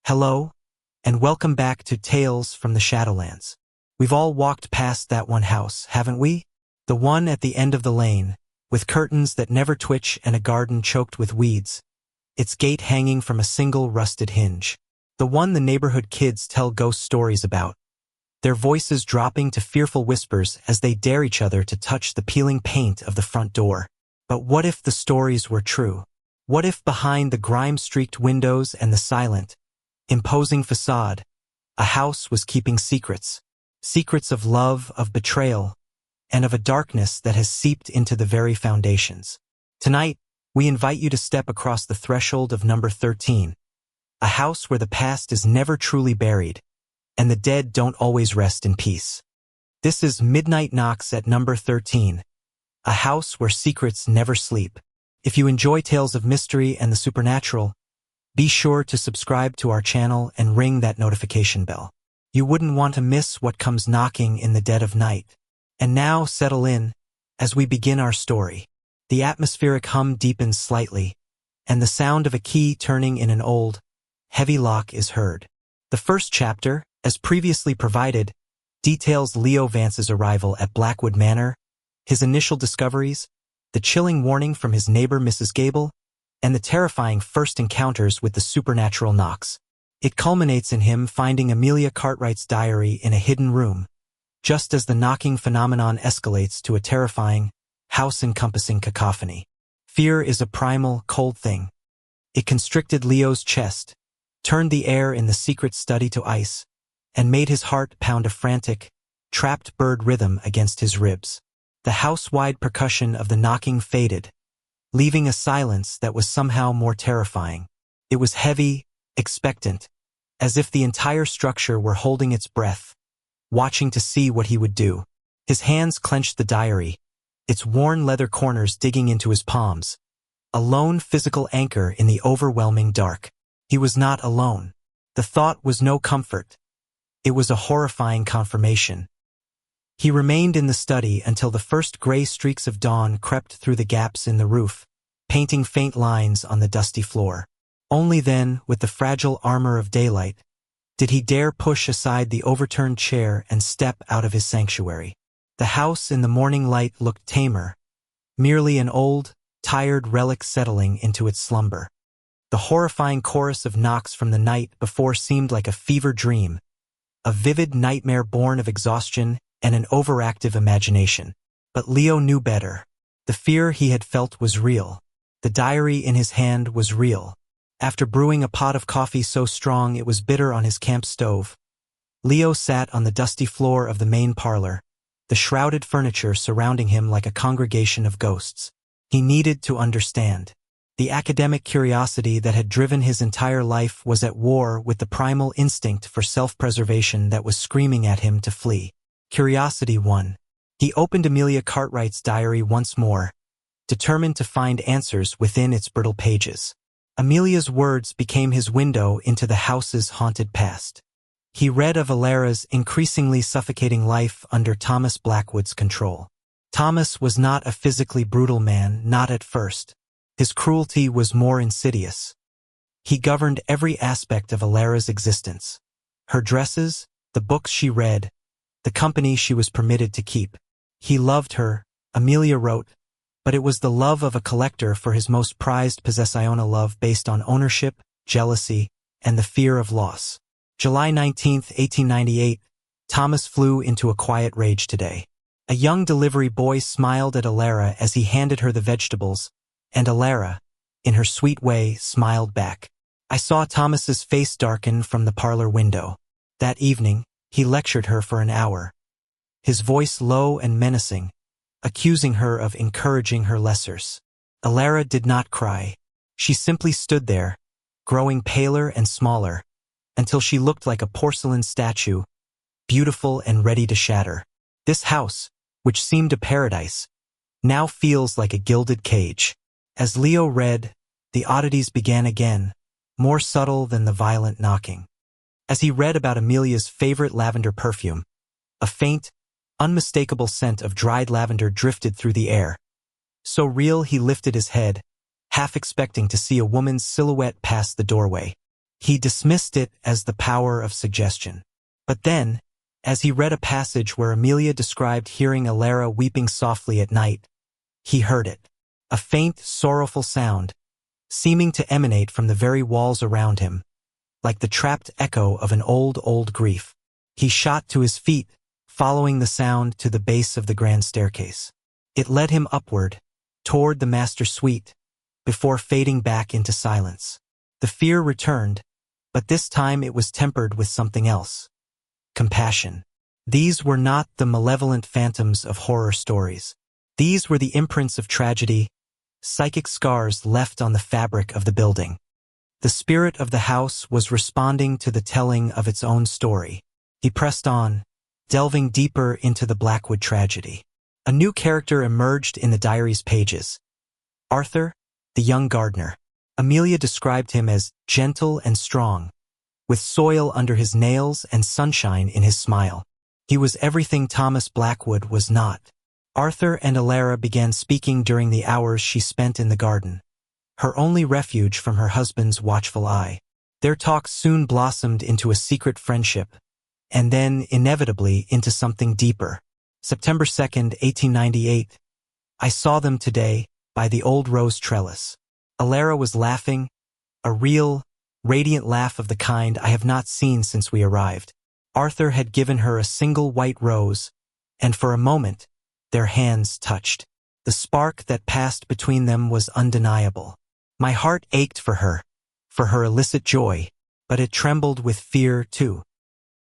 Hello, and welcome back to Tales from the Shadowlands. We've all walked past that one house, haven't we? The one at the end of the lane, with curtains that never twitch and a garden choked with weeds, its gate hanging from a single rusted hinge. The one the neighborhood kids tell ghost stories about, their voices dropping to fearful whispers as they dare each other to touch the peeling paint of the front door. But what if the stories were true? What if behind the grime-streaked windows and the silent, imposing facade, a house was keeping secrets? Secrets of love, of betrayal, and of a darkness that has seeped into the very foundations. Tonight, we invite you to step across the threshold of number 13, a house where the past is never truly buried, and the dead don't always rest in peace. This is Midnight Knocks at number 13, a house where secrets never sleep. If you enjoy tales of mystery and the supernatural, be sure to subscribe to our channel and ring that notification bell. You wouldn't want to miss what comes knocking in the dead of night. And now settle in as we begin our story. The atmospheric hum deepens slightly, and the sound of a key turning in an old, heavy lock is heard. The first chapter, as previously provided, details Leo Vance's arrival at Blackwood Manor, his initial discoveries, the chilling warning from his neighbor Mrs. Gable, and the terrifying first encounters with the supernatural knocks. It culminates in him finding Amelia Cartwright's diary in a hidden room, just as the knocking phenomenon escalates to a terrifying, house-encompassing cacophony. Fear is a primal, cold thing. It constricted Leo's chest, turned the air in the secret study to ice, and made his heart pound a frantic, trapped bird rhythm against his ribs. The house-wide percussion of the knocking faded, leaving a silence that was somehow more terrifying. It was heavy, expectant, as if the entire structure were holding its breath, watching to see what he would do. His hands clenched the diary, its worn leather corners digging into his palms, a lone physical anchor in the overwhelming dark. He was not alone. The thought was no comfort. It was a horrifying confirmation. He remained in the study until the first gray streaks of dawn crept through the gaps in the roof, painting faint lines on the dusty floor. Only then, with the fragile armor of daylight, did he dare push aside the overturned chair and step out of his sanctuary. The house in the morning light looked tamer, merely an old, tired relic settling into its slumber. The horrifying chorus of knocks from the night before seemed like a fever dream, a vivid nightmare born of exhaustion and an overactive imagination. But Leo knew better. The fear he had felt was real. The diary in his hand was real. After brewing a pot of coffee so strong it was bitter on his camp stove, Leo sat on the dusty floor of the main parlor, the shrouded furniture surrounding him like a congregation of ghosts. He needed to understand. The academic curiosity that had driven his entire life was at war with the primal instinct for self-preservation that was screaming at him to flee. Curiosity won. He opened Amelia Cartwright's diary once more, determined to find answers within its brittle pages. Amelia's words became his window into the house's haunted past. He read of Alara's increasingly suffocating life under Thomas Blackwood's control. Thomas was not a physically brutal man, not at first. His cruelty was more insidious. He governed every aspect of Alara's existence. Her dresses, the books she read, the company she was permitted to keep. He loved her, Amelia wrote, but it was the love of a collector for his most prized possession, a love based on ownership, jealousy, and the fear of loss. July 19, 1898, Thomas flew into a quiet rage today. A young delivery boy smiled at Alara as he handed her the vegetables, and Alara, in her sweet way, smiled back. I saw Thomas's face darken from the parlor window. That evening, he lectured her for an hour, his voice low and menacing, accusing her of encouraging her lessers. Alara did not cry. She simply stood there, growing paler and smaller, until she looked like a porcelain statue, beautiful and ready to shatter. This house, which seemed a paradise, now feels like a gilded cage. As Leo read, the oddities began again, more subtle than the violent knocking. As he read about Amelia's favorite lavender perfume, a faint, unmistakable scent of dried lavender drifted through the air. So real he lifted his head, half expecting to see a woman's silhouette pass the doorway. He dismissed it as the power of suggestion. But then, as he read a passage where Amelia described hearing Alara weeping softly at night, he heard it. A faint, sorrowful sound, seeming to emanate from the very walls around him, like the trapped echo of an old grief. He shot to his feet, following the sound to the base of the grand staircase. It led him upward, toward the master suite, before fading back into silence. The fear returned, but this time it was tempered with something else. Compassion. These were not the malevolent phantoms of horror stories. These were the imprints of tragedy, psychic scars left on the fabric of the building. The spirit of the house was responding to the telling of its own story. He pressed on, delving deeper into the Blackwood tragedy. A new character emerged in the diary's pages. Arthur, the young gardener. Amelia described him as gentle and strong, with soil under his nails and sunshine in his smile. He was everything Thomas Blackwood was not. Arthur and Alara began speaking during the hours she spent in the garden, her only refuge from her husband's watchful eye. Their talk soon blossomed into a secret friendship, and then, inevitably, into something deeper. September 2nd, 1898. I saw them today, by the old rose trellis. Alara was laughing, a real, radiant laugh of the kind I have not seen since we arrived. Arthur had given her a single white rose, and for a moment, their hands touched. The spark that passed between them was undeniable. My heart ached for her illicit joy, but it trembled with fear, too.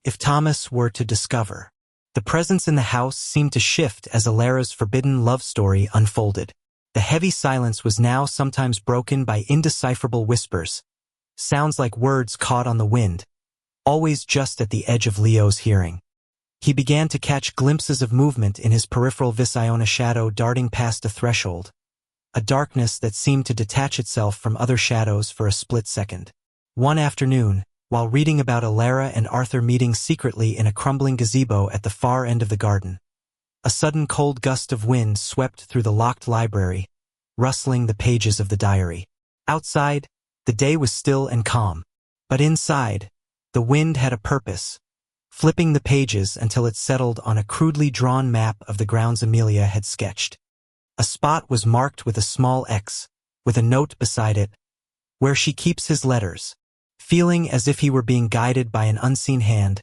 If Thomas were to discover. The presence in the house seemed to shift as Alara's forbidden love story unfolded. The heavy silence was now sometimes broken by indecipherable whispers, sounds like words caught on the wind, always just at the edge of Leo's hearing. He began to catch glimpses of movement in his peripheral Visiona shadow darting past a threshold, a darkness that seemed to detach itself from other shadows for a split second. One afternoon, while reading about Alara and Arthur meeting secretly in a crumbling gazebo at the far end of the garden, a sudden cold gust of wind swept through the locked library, rustling the pages of the diary. Outside, the day was still and calm, but inside, the wind had a purpose, flipping the pages until it settled on a crudely drawn map of the grounds Amelia had sketched. A spot was marked with a small X, with a note beside it, "Where she keeps his letters." Feeling as if he were being guided by an unseen hand,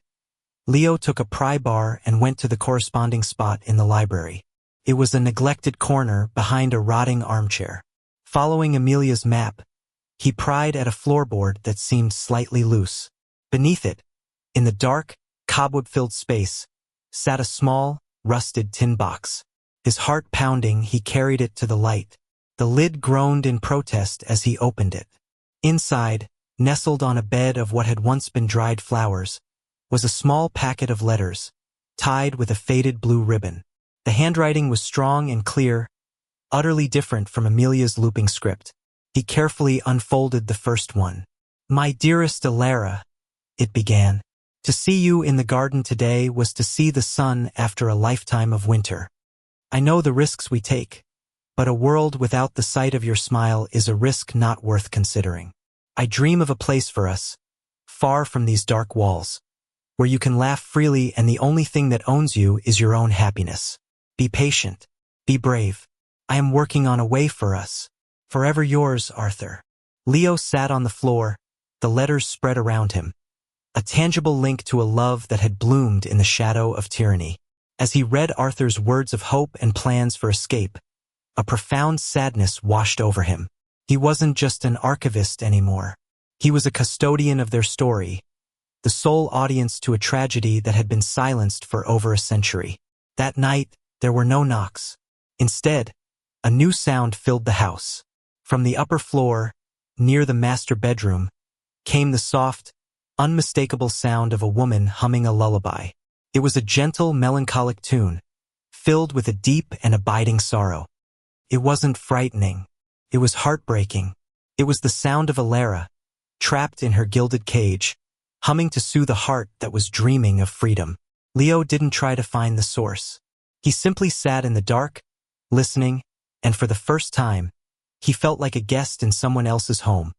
Leo took a pry bar and went to the corresponding spot in the library. It was a neglected corner behind a rotting armchair. Following Amelia's map, he pried at a floorboard that seemed slightly loose. Beneath it, in the dark, cobweb-filled space, sat a small, rusted tin box. His heart pounding, he carried it to the light. The lid groaned in protest as he opened it. Inside, nestled on a bed of what had once been dried flowers, was a small packet of letters, tied with a faded blue ribbon. The handwriting was strong and clear, utterly different from Amelia's looping script. He carefully unfolded the first one. "My dearest Alara," it began, "to see you in the garden today was to see the sun after a lifetime of winter. I know the risks we take, but a world without the sight of your smile is a risk not worth considering. I dream of a place for us, far from these dark walls, where you can laugh freely and the only thing that owns you is your own happiness. Be patient. Be brave. I am working on a way for us. Forever yours, Arthur." Leo sat on the floor, the letters spread around him, a tangible link to a love that had bloomed in the shadow of tyranny. As he read Arthur's words of hope and plans for escape, a profound sadness washed over him. He wasn't just an archivist anymore. He was a custodian of their story, the sole audience to a tragedy that had been silenced for over a century. That night, there were no knocks. Instead, a new sound filled the house. From the upper floor, near the master bedroom, came the soft, unmistakable sound of a woman humming a lullaby. It was a gentle, melancholic tune, filled with a deep and abiding sorrow. It wasn't frightening. It was heartbreaking. It was the sound of Alara, trapped in her gilded cage, humming to soothe a heart that was dreaming of freedom. Leo didn't try to find the source. He simply sat in the dark, listening, and for the first time, he felt like a guest in someone else's home,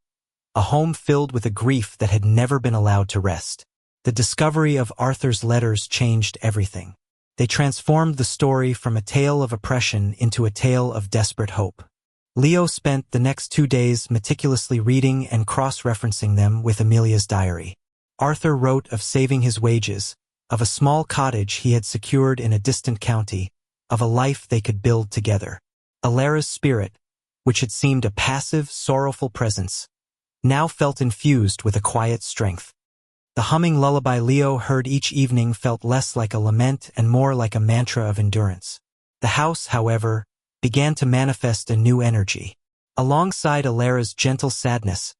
a home filled with a grief that had never been allowed to rest. The discovery of Arthur's letters changed everything. They transformed the story from a tale of oppression into a tale of desperate hope. Leo spent the next 2 days meticulously reading and cross-referencing them with Amelia's diary. Arthur wrote of saving his wages, of a small cottage he had secured in a distant county, of a life they could build together. Alara's spirit, which had seemed a passive, sorrowful presence, now felt infused with a quiet strength. The humming lullaby Leo heard each evening felt less like a lament and more like a mantra of endurance. The house, however, began to manifest a new energy. Alongside Alara's gentle sadness,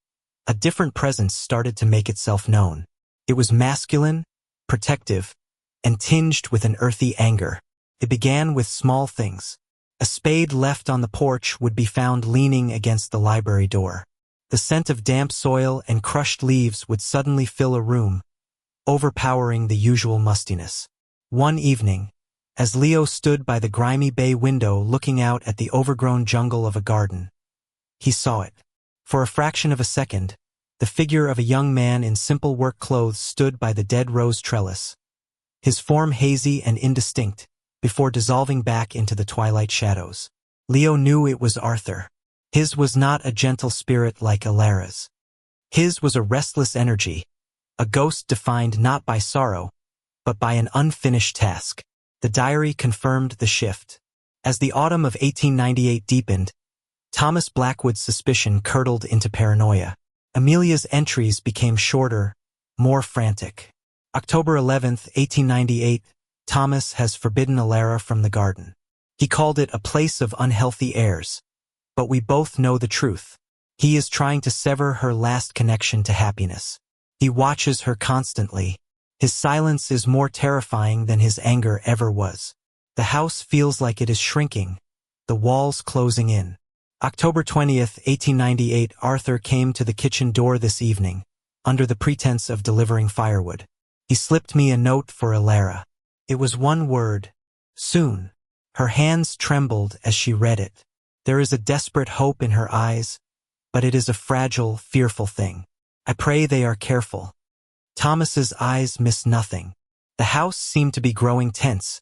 a different presence started to make itself known. It was masculine, protective, and tinged with an earthy anger. It began with small things. A spade left on the porch would be found leaning against the library door. The scent of damp soil and crushed leaves would suddenly fill a room, overpowering the usual mustiness. One evening, as Leo stood by the grimy bay window looking out at the overgrown jungle of a garden, he saw it. For a fraction of a second, the figure of a young man in simple work clothes stood by the dead rose trellis, his form hazy and indistinct, before dissolving back into the twilight shadows. Leo knew it was Arthur. His was not a gentle spirit like Alara's. His was a restless energy, a ghost defined not by sorrow, but by an unfinished task. The diary confirmed the shift. As the autumn of 1898 deepened, Thomas Blackwood's suspicion curdled into paranoia. Amelia's entries became shorter, more frantic. October 11th, 1898, Thomas has forbidden Alara from the garden. He called it a place of unhealthy airs. But we both know the truth. He is trying to sever her last connection to happiness. He watches her constantly. His silence is more terrifying than his anger ever was. The house feels like it is shrinking, the walls closing in. October 20th, 1898, Arthur came to the kitchen door this evening, under the pretense of delivering firewood. He slipped me a note for Alara. It was one word: soon. Her hands trembled as she read it. There is a desperate hope in her eyes, but it is a fragile, fearful thing. I pray they are careful. Thomas's eyes missed nothing. The house seemed to be growing tense,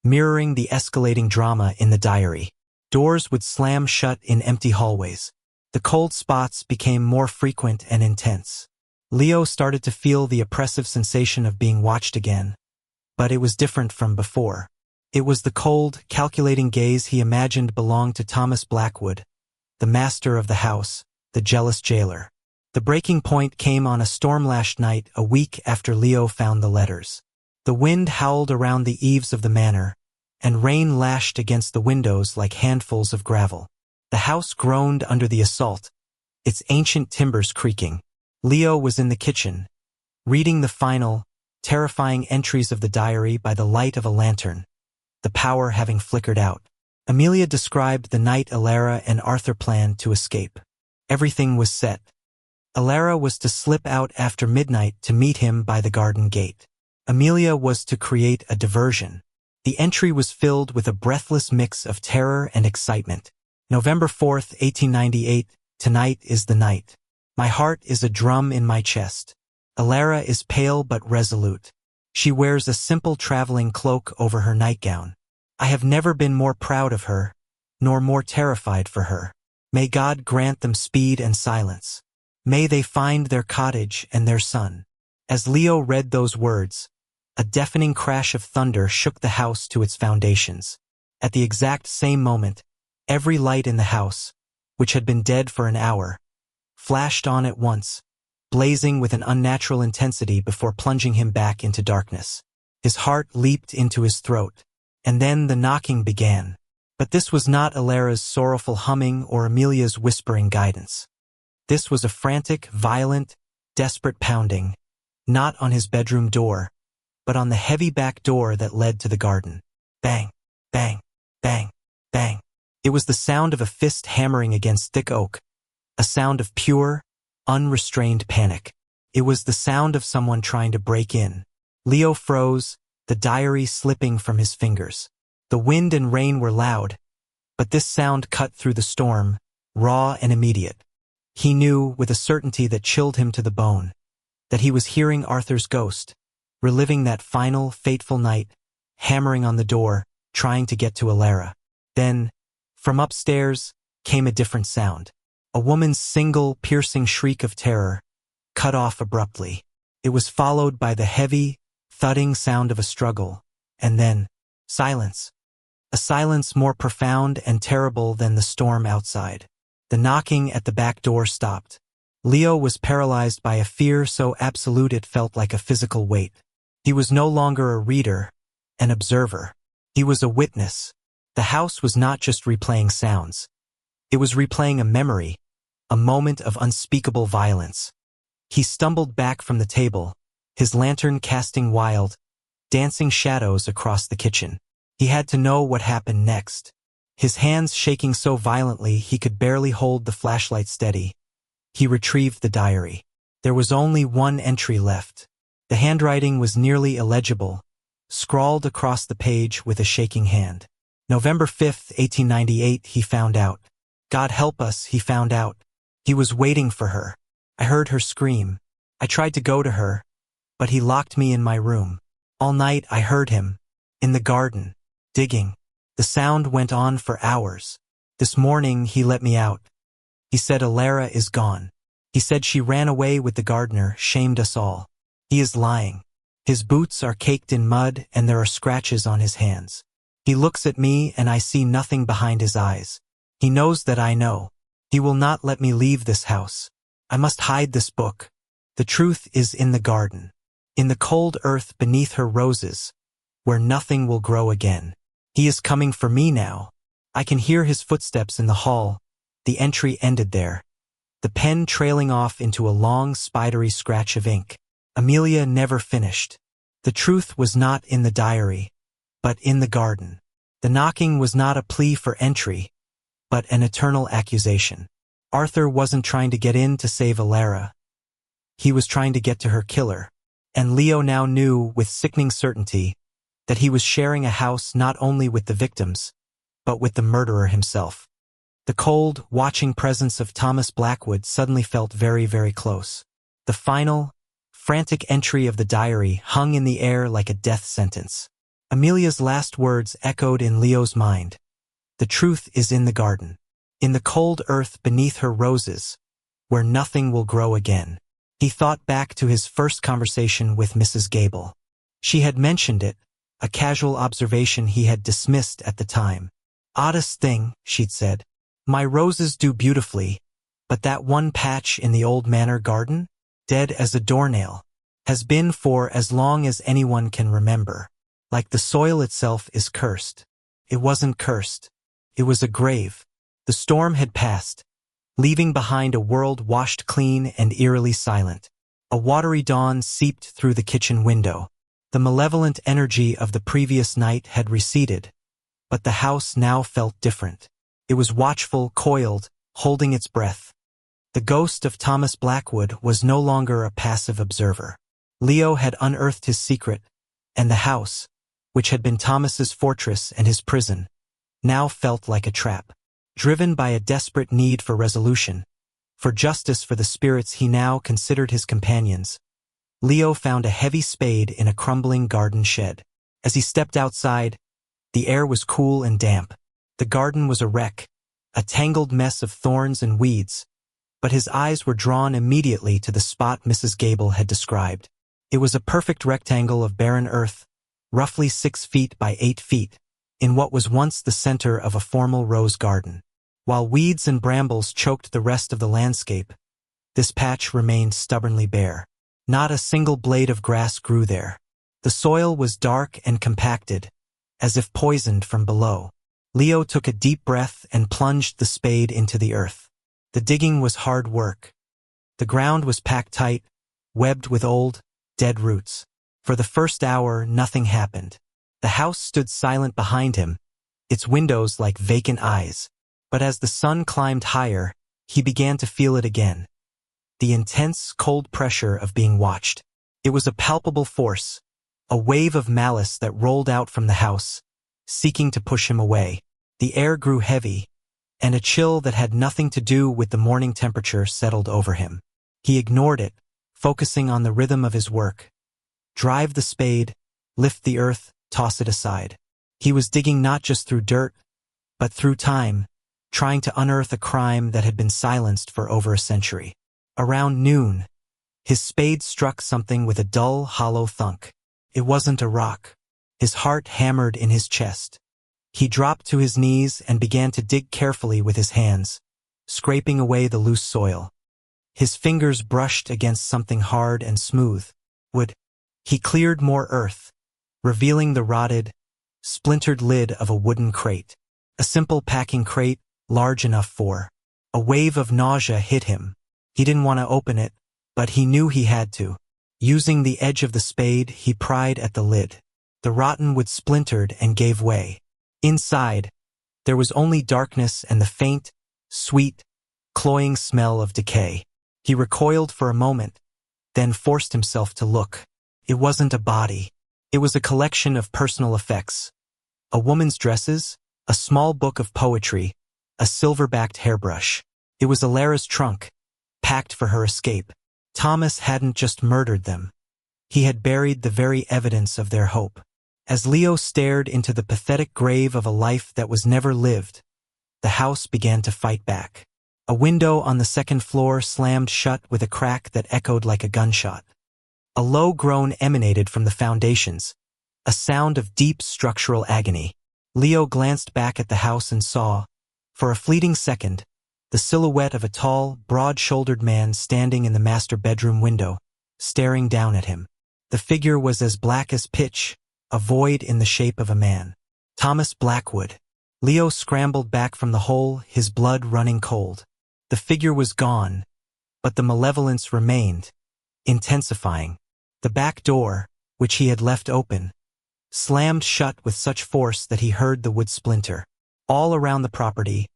mirroring the escalating drama in the diary. Doors would slam shut in empty hallways. The cold spots became more frequent and intense. Leo started to feel the oppressive sensation of being watched again, but it was different from before. It was the cold, calculating gaze he imagined belonged to Thomas Blackwood, the master of the house, the jealous jailer. The breaking point came on a storm-lashed night a week after Leo found the letters. The wind howled around the eaves of the manor, and rain lashed against the windows like handfuls of gravel. The house groaned under the assault, its ancient timbers creaking. Leo was in the kitchen, reading the final, terrifying entries of the diary by the light of a lantern, the power having flickered out. Amelia described the night Alara and Arthur planned to escape. Everything was set. Alara was to slip out after midnight to meet him by the garden gate. Amelia was to create a diversion. The entry was filled with a breathless mix of terror and excitement. November 4th, 1898, tonight is the night. My heart is a drum in my chest. Alara is pale but resolute. She wears a simple traveling cloak over her nightgown. I have never been more proud of her, nor more terrified for her. May God grant them speed and silence. May they find their cottage and their son. As Leo read those words, a deafening crash of thunder shook the house to its foundations. At the exact same moment, every light in the house, which had been dead for an hour, flashed on at once, blazing with an unnatural intensity before plunging him back into darkness. His heart leaped into his throat, and then the knocking began. But this was not Alara's sorrowful humming or Amelia's whispering guidance. This was a frantic, violent, desperate pounding, not on his bedroom door, but on the heavy back door that led to the garden. Bang, bang, bang, bang. It was the sound of a fist hammering against thick oak, a sound of pure, unrestrained panic. It was the sound of someone trying to break in. Leo froze, the diary slipping from his fingers. The wind and rain were loud, but this sound cut through the storm, raw and immediate. He knew, with a certainty that chilled him to the bone, that he was hearing Arthur's ghost, reliving that final, fateful night, hammering on the door, trying to get to Alara. Then, from upstairs, came a different sound. A woman's single, piercing shriek of terror, cut off abruptly. It was followed by the heavy, thudding sound of a struggle, and then, silence. A silence more profound and terrible than the storm outside. The knocking at the back door stopped. Leo was paralyzed by a fear so absolute it felt like a physical weight. He was no longer a reader, an observer. He was a witness. The house was not just replaying sounds. It was replaying a memory, a moment of unspeakable violence. He stumbled back from the table, his lantern casting wild, dancing shadows across the kitchen. He had to know what happened next. His hands shaking so violently he could barely hold the flashlight steady. He retrieved the diary. There was only one entry left. The handwriting was nearly illegible, scrawled across the page with a shaking hand. November 5th, 1898, he found out. God help us, he found out. He was waiting for her. I heard her scream. I tried to go to her, but he locked me in my room. All night I heard him, in the garden, digging. The sound went on for hours. This morning he let me out. He said Alara is gone. He said she ran away with the gardener, shamed us all. He is lying. His boots are caked in mud and there are scratches on his hands. He looks at me and I see nothing behind his eyes. He knows that I know. He will not let me leave this house. I must hide this book. The truth is in the garden, in the cold earth beneath her roses, where nothing will grow again. He is coming for me now. I can hear his footsteps in the hall. The entry ended there, the pen trailing off into a long, spidery scratch of ink. Amelia never finished. The truth was not in the diary, but in the garden. The knocking was not a plea for entry, but an eternal accusation. Arthur wasn't trying to get in to save Alara. He was trying to get to her killer. And Leo now knew with sickening certainty that he was sharing a house not only with the victims, but with the murderer himself. The cold, watching presence of Thomas Blackwood suddenly felt very, very close. The final, frantic entry of the diary hung in the air like a death sentence. Amelia's last words echoed in Leo's mind. The truth is in the garden, in the cold earth beneath her roses, where nothing will grow again. He thought back to his first conversation with Mrs. Gable. She had mentioned it, a casual observation he had dismissed at the time. Oddest thing, she'd said. My roses do beautifully, but that one patch in the old manor garden, dead as a doornail, has been for as long as anyone can remember. Like the soil itself is cursed. It wasn't cursed. It was a grave. The storm had passed, leaving behind a world washed clean and eerily silent. A watery dawn seeped through the kitchen window. The malevolent energy of the previous night had receded, but the house now felt different. It was watchful, coiled, holding its breath. The ghost of Thomas Blackwood was no longer a passive observer. Leo had unearthed his secret, and the house, which had been Thomas's fortress and his prison, now felt like a trap. Driven by a desperate need for resolution, for justice for the spirits he now considered his companions, Leo found a heavy spade in a crumbling garden shed. As he stepped outside, the air was cool and damp. The garden was a wreck, a tangled mess of thorns and weeds, but his eyes were drawn immediately to the spot Mrs. Gable had described. It was a perfect rectangle of barren earth, roughly 6 feet by 8 feet, in what was once the center of a formal rose garden. While weeds and brambles choked the rest of the landscape, this patch remained stubbornly bare. Not a single blade of grass grew there. The soil was dark and compacted, as if poisoned from below. Leo took a deep breath and plunged the spade into the earth. The digging was hard work. The ground was packed tight, webbed with old, dead roots. For the first hour, nothing happened. The house stood silent behind him, its windows like vacant eyes. But as the sun climbed higher, he began to feel it again. The intense, cold pressure of being watched. It was a palpable force, a wave of malice that rolled out from the house, seeking to push him away. The air grew heavy, and a chill that had nothing to do with the morning temperature settled over him. He ignored it, focusing on the rhythm of his work. Drive the spade, lift the earth, toss it aside. He was digging not just through dirt, but through time, trying to unearth a crime that had been silenced for over a century. Around noon, his spade struck something with a dull, hollow thunk. It wasn't a rock. His heart hammered in his chest. He dropped to his knees and began to dig carefully with his hands, scraping away the loose soil. His fingers brushed against something hard and smooth. Wood. He cleared more earth, revealing the rotted, splintered lid of a wooden crate. A simple packing crate, large enough for. A wave of nausea hit him. He didn't want to open it, but he knew he had to. Using the edge of the spade, he pried at the lid. The rotten wood splintered and gave way. Inside, there was only darkness and the faint, sweet, cloying smell of decay. He recoiled for a moment, then forced himself to look. It wasn't a body. It was a collection of personal effects. A woman's dresses, a small book of poetry, a silver-backed hairbrush. It was Alara's trunk, packed for her escape. Thomas hadn't just murdered them. He had buried the very evidence of their hope. As Leo stared into the pathetic grave of a life that was never lived, the house began to fight back. A window on the second floor slammed shut with a crack that echoed like a gunshot. A low groan emanated from the foundations, a sound of deep structural agony. Leo glanced back at the house and saw, for a fleeting second, the silhouette of a tall, broad-shouldered man standing in the master bedroom window, staring down at him. The figure was as black as pitch, a void in the shape of a man. Thomas Blackwood. Leo scrambled back from the hole, his blood running cold. The figure was gone, but the malevolence remained, intensifying. The back door, which he had left open, slammed shut with such force that he heard the wood splinter. All around the property,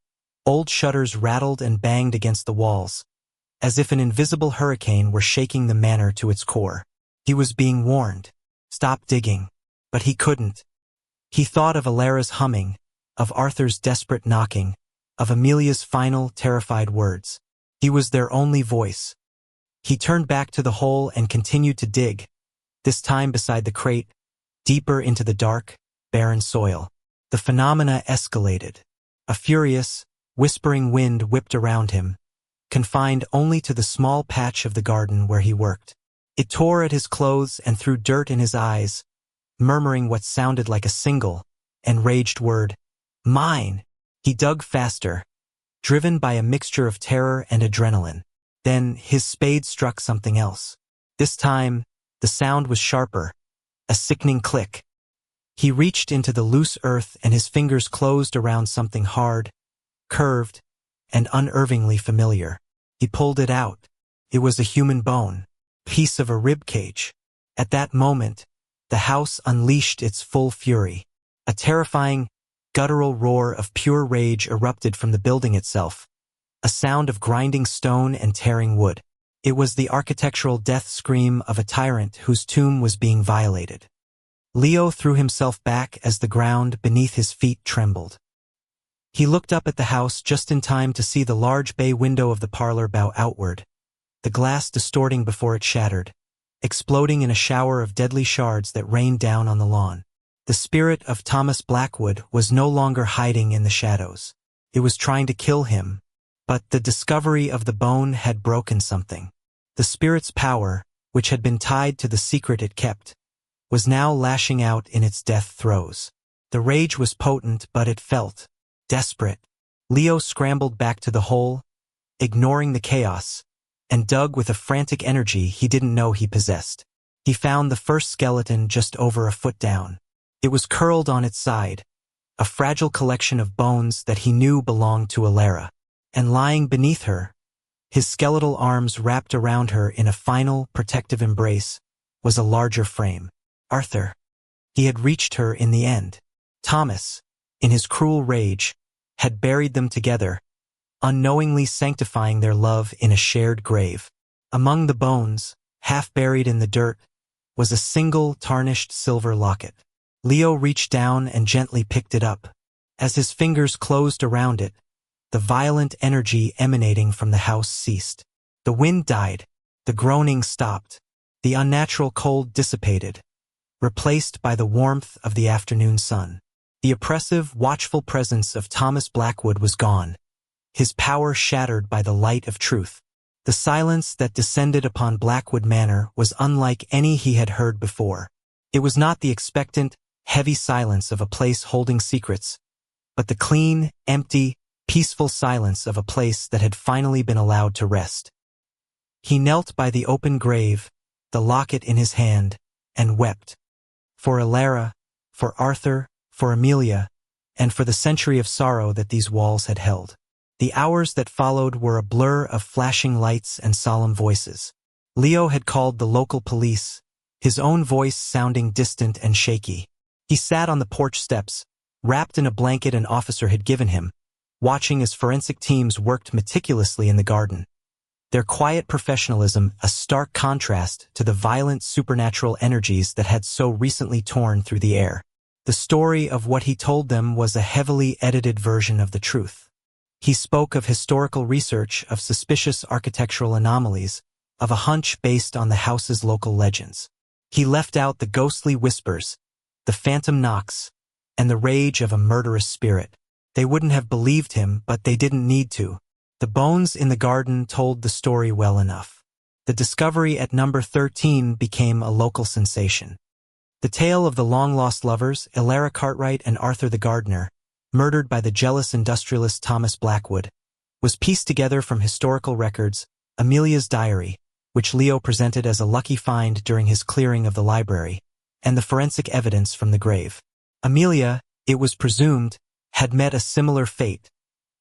old shutters rattled and banged against the walls, as if an invisible hurricane were shaking the manor to its core. He was being warned. Stop digging. But he couldn't. He thought of Alara's humming, of Arthur's desperate knocking, of Amelia's final, terrified words. He was their only voice. He turned back to the hole and continued to dig, this time beside the crate, deeper into the dark, barren soil. The phenomena escalated. A furious, whispering wind whipped around him, confined only to the small patch of the garden where he worked. It tore at his clothes and threw dirt in his eyes, murmuring what sounded like a single, enraged word, "Mine!" He dug faster, driven by a mixture of terror and adrenaline. Then his spade struck something else. This time, the sound was sharper, a sickening click. He reached into the loose earth and his fingers closed around something hard, curved, and unervingly familiar. He pulled it out. It was a human bone, piece of a rib cage. At that moment, the house unleashed its full fury. A terrifying, guttural roar of pure rage erupted from the building itself, a sound of grinding stone and tearing wood. It was the architectural death scream of a tyrant whose tomb was being violated. Leo threw himself back as the ground beneath his feet trembled. He looked up at the house just in time to see the large bay window of the parlor bow outward, the glass distorting before it shattered, exploding in a shower of deadly shards that rained down on the lawn. The spirit of Thomas Blackwood was no longer hiding in the shadows. It was trying to kill him, but the discovery of the bone had broken something. The spirit's power, which had been tied to the secret it kept, was now lashing out in its death throes. The rage was potent, but it felt desperate. Leo scrambled back to the hole, ignoring the chaos, and dug with a frantic energy he didn't know he possessed. He found the first skeleton just over a foot down. It was curled on its side, a fragile collection of bones that he knew belonged to Alara. And lying beneath her, his skeletal arms wrapped around her in a final, protective embrace, was a larger frame. Arthur. He had reached her in the end. Thomas, in his cruel rage, had buried them together, unknowingly sanctifying their love in a shared grave. Among the bones, half buried in the dirt, was a single tarnished silver locket. Leo reached down and gently picked it up. As his fingers closed around it, the violent energy emanating from the house ceased. The wind died, the groaning stopped, the unnatural cold dissipated, replaced by the warmth of the afternoon sun. The oppressive, watchful presence of Thomas Blackwood was gone, his power shattered by the light of truth. The silence that descended upon Blackwood Manor was unlike any he had heard before. It was not the expectant, heavy silence of a place holding secrets, but the clean, empty, peaceful silence of a place that had finally been allowed to rest. He knelt by the open grave, the locket in his hand, and wept. For Alara, for Arthur, for Amelia, and for the century of sorrow that these walls had held. The hours that followed were a blur of flashing lights and solemn voices. Leo had called the local police, his own voice sounding distant and shaky. He sat on the porch steps, wrapped in a blanket an officer had given him, watching as forensic teams worked meticulously in the garden. Their quiet professionalism a stark contrast to the violent supernatural energies that had so recently torn through the air. The story of what he told them was a heavily edited version of the truth. He spoke of historical research, of suspicious architectural anomalies, of a hunch based on the house's local legends. He left out the ghostly whispers, the phantom knocks, and the rage of a murderous spirit. They wouldn't have believed him, but they didn't need to. The bones in the garden told the story well enough. The discovery at number 13 became a local sensation. The tale of the long-lost lovers, Alara Cartwright and Arthur the gardener, murdered by the jealous industrialist Thomas Blackwood, was pieced together from historical records, Amelia's diary, which Leo presented as a lucky find during his clearing of the library, and the forensic evidence from the grave. Amelia, it was presumed, had met a similar fate,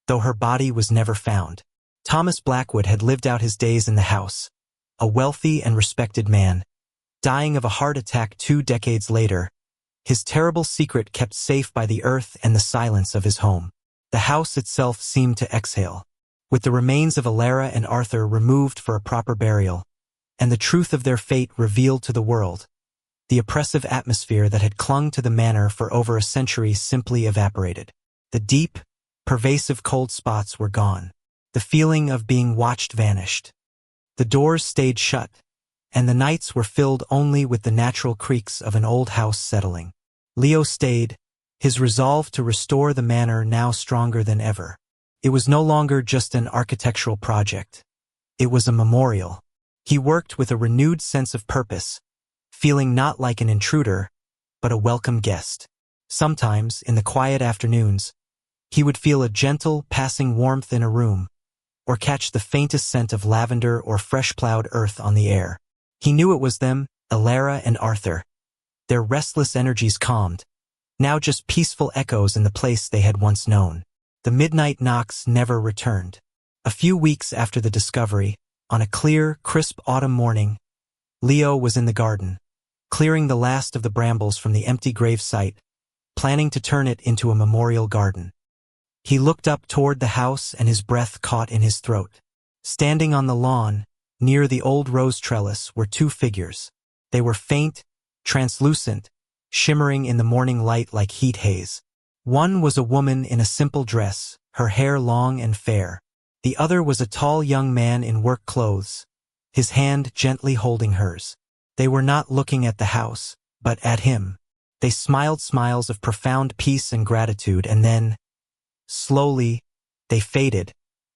though her body was never found. Thomas Blackwood had lived out his days in the house, a wealthy and respected man, dying of a heart attack 2 decades later, his terrible secret kept safe by the earth and the silence of his home. The house itself seemed to exhale, with the remains of Alara and Arthur removed for a proper burial, and the truth of their fate revealed to the world. The oppressive atmosphere that had clung to the manor for over a century simply evaporated. The deep, pervasive cold spots were gone. The feeling of being watched vanished. The doors stayed shut, and the nights were filled only with the natural creaks of an old house settling. Leo stayed, his resolve to restore the manor now stronger than ever. It was no longer just an architectural project. It was a memorial. He worked with a renewed sense of purpose, feeling not like an intruder, but a welcome guest. Sometimes, in the quiet afternoons, he would feel a gentle, passing warmth in a room, or catch the faintest scent of lavender or fresh-plowed earth on the air. He knew it was them, Alara and Arthur. Their restless energies calmed, now just peaceful echoes in the place they had once known. The midnight knocks never returned. A few weeks after the discovery, on a clear, crisp autumn morning, Leo was in the garden, clearing the last of the brambles from the empty grave site, planning to turn it into a memorial garden. He looked up toward the house and his breath caught in his throat. Standing on the lawn, near the old rose trellis, were 2 figures. They were faint, translucent, shimmering in the morning light like heat haze. One was a woman in a simple dress, her hair long and fair. The other was a tall young man in work clothes, his hand gently holding hers. They were not looking at the house, but at him. They smiled smiles of profound peace and gratitude, and then, slowly, they faded,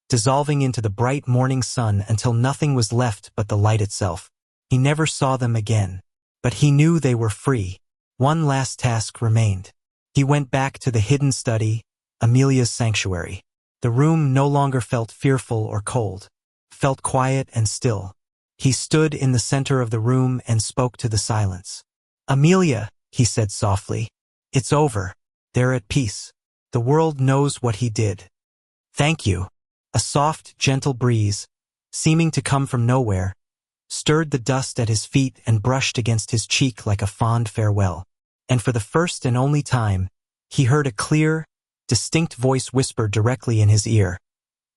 dissolving into the bright morning sun until nothing was left but the light itself. He never saw them again, but he knew they were free. One last task remained. He went back to the hidden study, Amelia's sanctuary. The room no longer felt fearful or cold, felt quiet and still. He stood in the center of the room and spoke to the silence. "Amelia," he said softly, "it's over. They're at peace. The world knows what he did. Thank you." A soft, gentle breeze, seeming to come from nowhere, stirred the dust at his feet and brushed against his cheek like a fond farewell. And for the first and only time, he heard a clear, distinct voice whisper directly in his ear,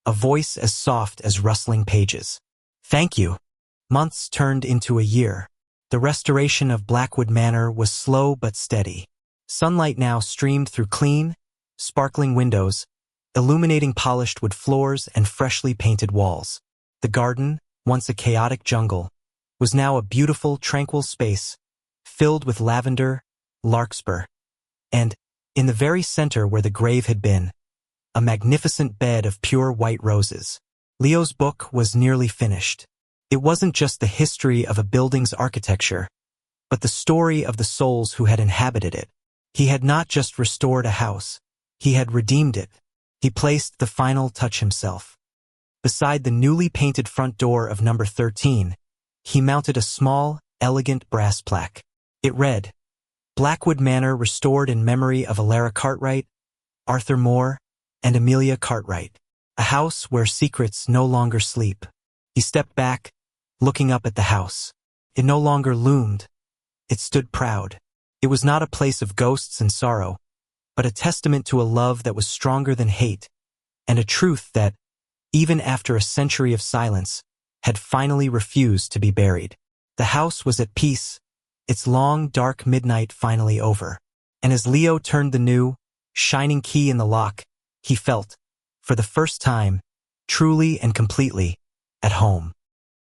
a voice as soft as rustling pages. "Thank you." Months turned into a year. The restoration of Blackwood Manor was slow but steady. Sunlight now streamed through clean, sparkling windows, illuminating polished wood floors and freshly painted walls. The garden, once a chaotic jungle, was now a beautiful, tranquil space, filled with lavender, larkspur, and, in the very center where the grave had been, a magnificent bed of pure white roses. Leo's book was nearly finished. It wasn't just the history of a building's architecture, but the story of the souls who had inhabited it. He had not just restored a house, he had redeemed it. He placed the final touch himself. Beside the newly painted front door of number 13, he mounted a small, elegant brass plaque. It read, Blackwood Manor restored in memory of Alara Cartwright, Arthur Moore, and Amelia Cartwright. A house where secrets no longer sleep. He stepped back, looking up at the house. It no longer loomed. It stood proud. It was not a place of ghosts and sorrow, but a testament to a love that was stronger than hate, and a truth that, even after a century of silence, had finally refused to be buried. The house was at peace, its long, dark midnight finally over. And as Leo turned the new, shining key in the lock, he felt, for the first time, truly and completely, at home.